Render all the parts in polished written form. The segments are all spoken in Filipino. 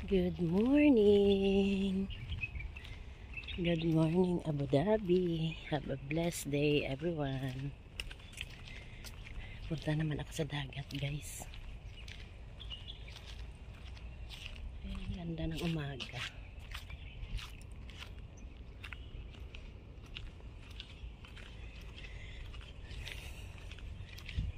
Good morning. Good morning, Abu Dhabi. Have a blessed day, everyone. Punta naman ako sa dagat, guys. Ay, ganda ng umaga.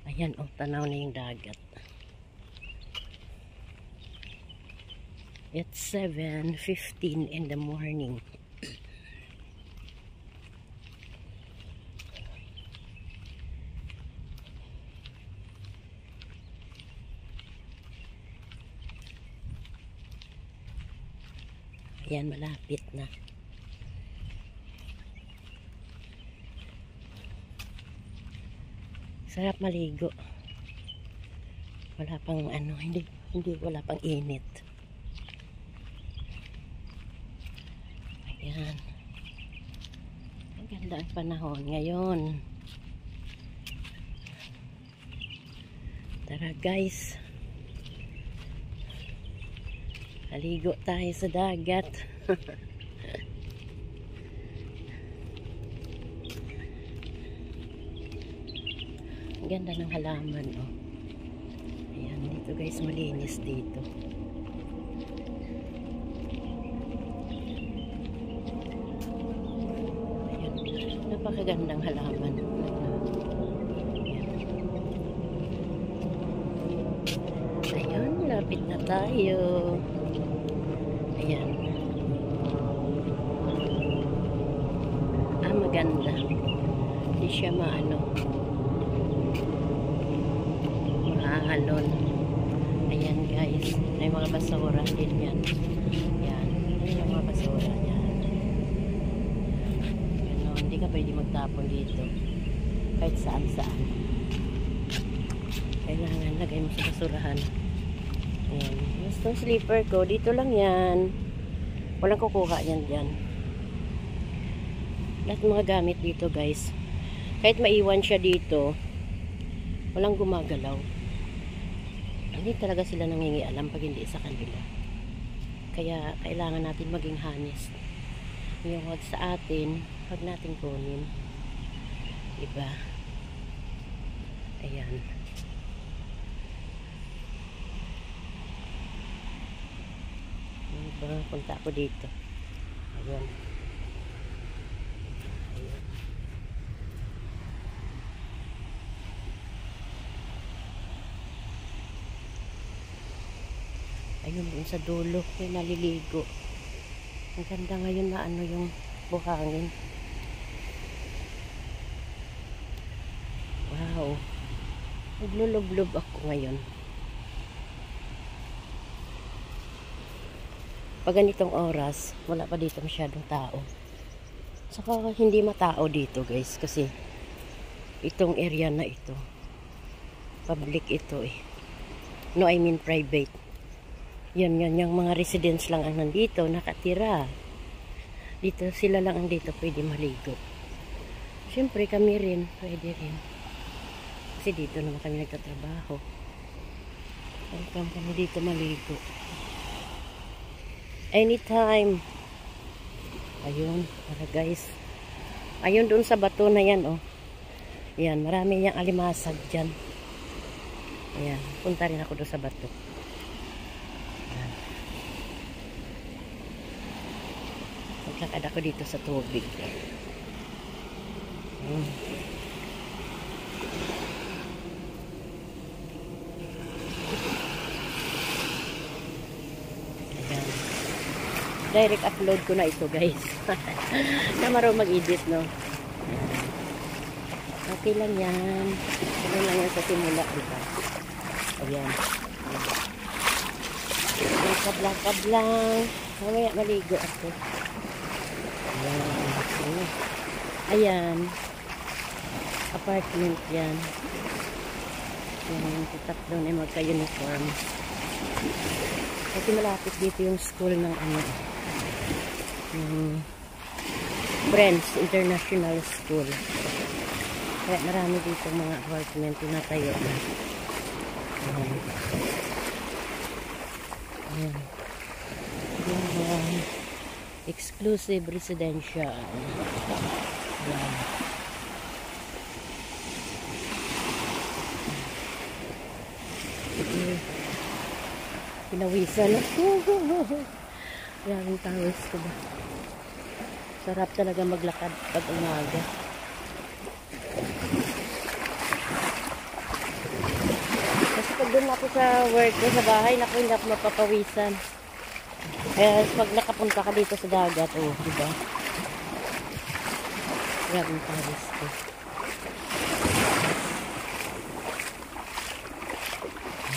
Ayan, oh, tanaw na yung dagat. It's 7:15 in the morning. Ayan, malapit na. Sarap maligo. Wala pang ano, hindi wala pang init. Ayan. Ang ganda ang panahon ngayon. Tara guys. Aligo tayo sa dagat. Ang ganda ng halaman, oh. Ayan, dito guys, malinis dito. Ayan, napakagandang halaman. Ayan. Ayan, lapit na tayo. Ayan. Maganda. Hindi siya maahalon. Ayan guys, may mga basura din yan. Yan, yung mga basura yan. Ano, hindi ka pwede magtapon dito. Kahit saan-saan. Kailangan lagay mo sa basurahan. Ayan, yung slipper ko, dito lang yan. Walang kukuha yan dyan. Lahat mga gamit dito guys. Kahit maiwan siya dito, walang gumagalaw. Hindi talaga sila nangingialam pag hindi sa kanila. Kaya kailangan natin maging honest. Yung wag sa atin, wag natin kunin. Diba? Ayan. Diba? Punta ako dito. Ayan. Ayun dun sa dulo, may naliligo. Ang ganda ngayon na ano yung buhangin. Wow. Naglulublob ako ngayon. Pag ganitong oras, wala pa dito masyadong tao. Saka hindi matao dito guys kasi itong area na ito. Public ito eh. No, I mean private. Yan, yung mga residents lang ang nandito, nakatira. Dito, sila lang ang dito pwede maligo. Siyempre, kami rin, pwede rin. Kasi dito naman kami nagtatrabaho. Welcome kami dito maligo. Anytime. Ayun, para guys. Ayun doon sa bato na yan, oh. Yan, marami niyang alimasag dyan. Ayan, punta rin ako doon sa bato. Magkakad ako dito sa tubig. Ayan. Direct upload ko na ito guys. Na marunong mag-edit, no? Okay lang yan. Ano lang yan sa simula, diba? Ayan. Kablang. Mamaya maligo ako. Ayan. Ayan. Apartment yan. Ayan. Tatlo na magka-uniform. Kasi malapit dito yung school ng ano. Friends International School. Kaya marami dito mga apartment na tayo na. Ayan. Yan. Exclusive residential. Yan. Pinawisan ako. Yan, tawis ko ba? Sarap talaga maglakad pag umaga. Kasi pag doon ako sa work ko, sa bahay, naku, hindi ako mapapawisan. Kaya pag nakapunta ka dito sa dagat, oh, diba? Grabe yung tawis ko.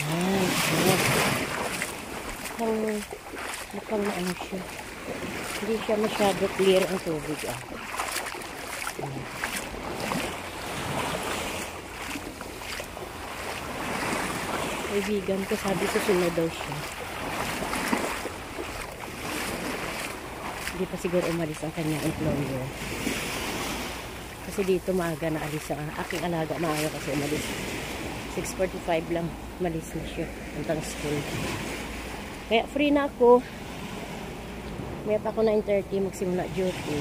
Yan, yan. Mukhang na ano siya. Hindi siya masyado clear ang tubig, ah. Kaibigan ko, sabi ko sunod daw siya. Hindi pa siguro umalis ang kanyang employer. Kasi dito maaga na alis ang aking alaga. Maaga kasi umalis. 6:45 lang. Umalis na siya. Puntang school. Kaya free na ako. May pa ako 9:30 magsimula duty.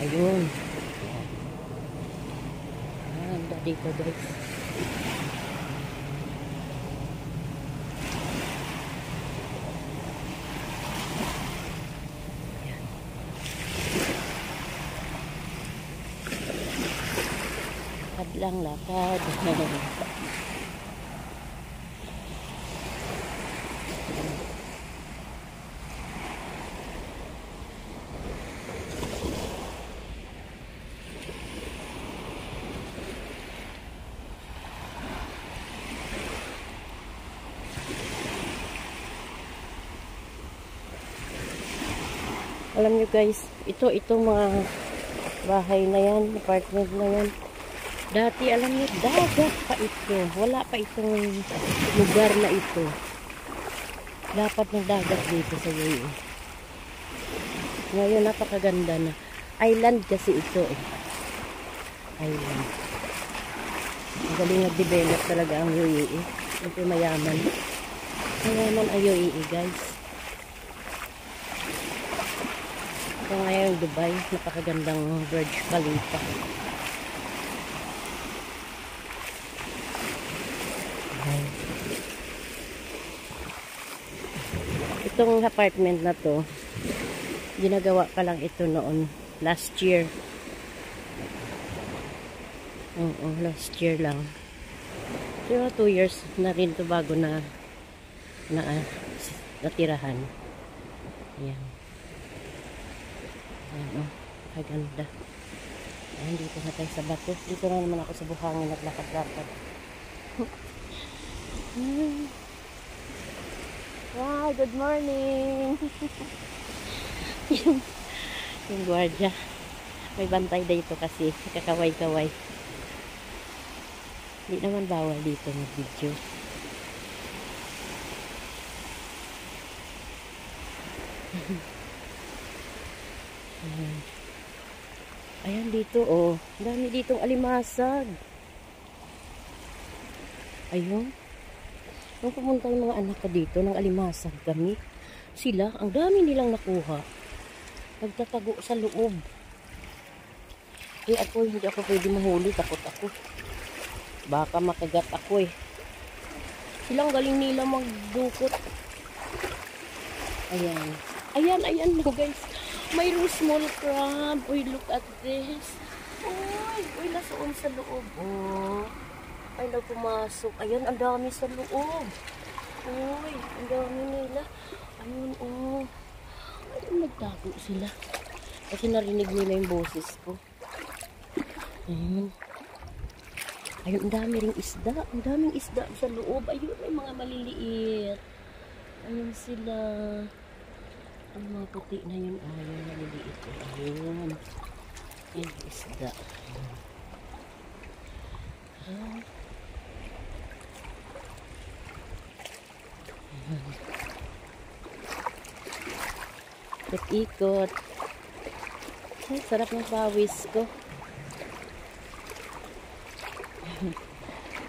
Ayun. Ganda dito guys. Lakad lang, lakad. Alam nyo guys, itong mga bahay na yan, apartment na yan. Dati alam nyo, dagat pa ito. Wala pa itong lugar na ito. Dapat ng dagat dito sa UAE. Ngayon napakaganda na. Island kasi ito eh. Island. Magaling nag-develop talaga ang UAE. Ito mayaman. Mayaman ang UAE guys. Ito ngayon Dubai. Napakagandang Burj Khalifa. Itong apartment na to, ginagawa pa lang ito noon, last year. Oo, last year lang. Pero 2 years na rin to bago natirahan. Ayan. Ayan, oh, kaganda. Ayan, dito na tayo sa bato. Dito na naman ako sa buhangin at lakad-lakad. Wow, good morning! Yung guardia. May bantay dito kasi. Kakaway-kaway. Hindi naman bawal dito mag-video. Ayan dito, oh. Dami ditong alimasag. Ayun. Nung pumunta yung mga anak ko dito, ng alimasag kami, sila, ang dami nilang nakuha. Nagtatago sa loob. Eh ako, hindi ako pwede mahuli, takot ako. Baka makagat ako eh. Silang galing nila magdukot. Ayan. Ayan, ayan no guys. Mayroong small crab. Uy, look at this. Uy, nasuon sa loob. Oh. Ay, pumasok. Ayan, ang dami sa loob. Uy, ang dami nila. Ayun, oh. Ayun, nagtago sila. Kasi narinig nila yung boses ko. Ayun. Ayun, ang dami ring isda. Ang daming isda sa loob. Ayun, may mga maliliit. Ayun sila. Ang mga puti na yun. Ayun, maliliit. Ayun. Ayun, isda. Ayun. Ikot-ikot. Ay, sarap ng pawis ko.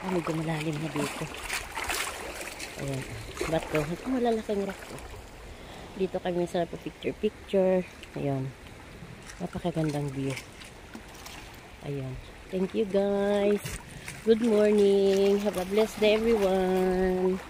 Medyo malalim na dito. Ayan. Bato. Ito malalaking rock. Dito kami sa picture-picture. Ayan. Napakagandang view. Ayan. Thank you guys. Good morning. Have a blessed day everyone.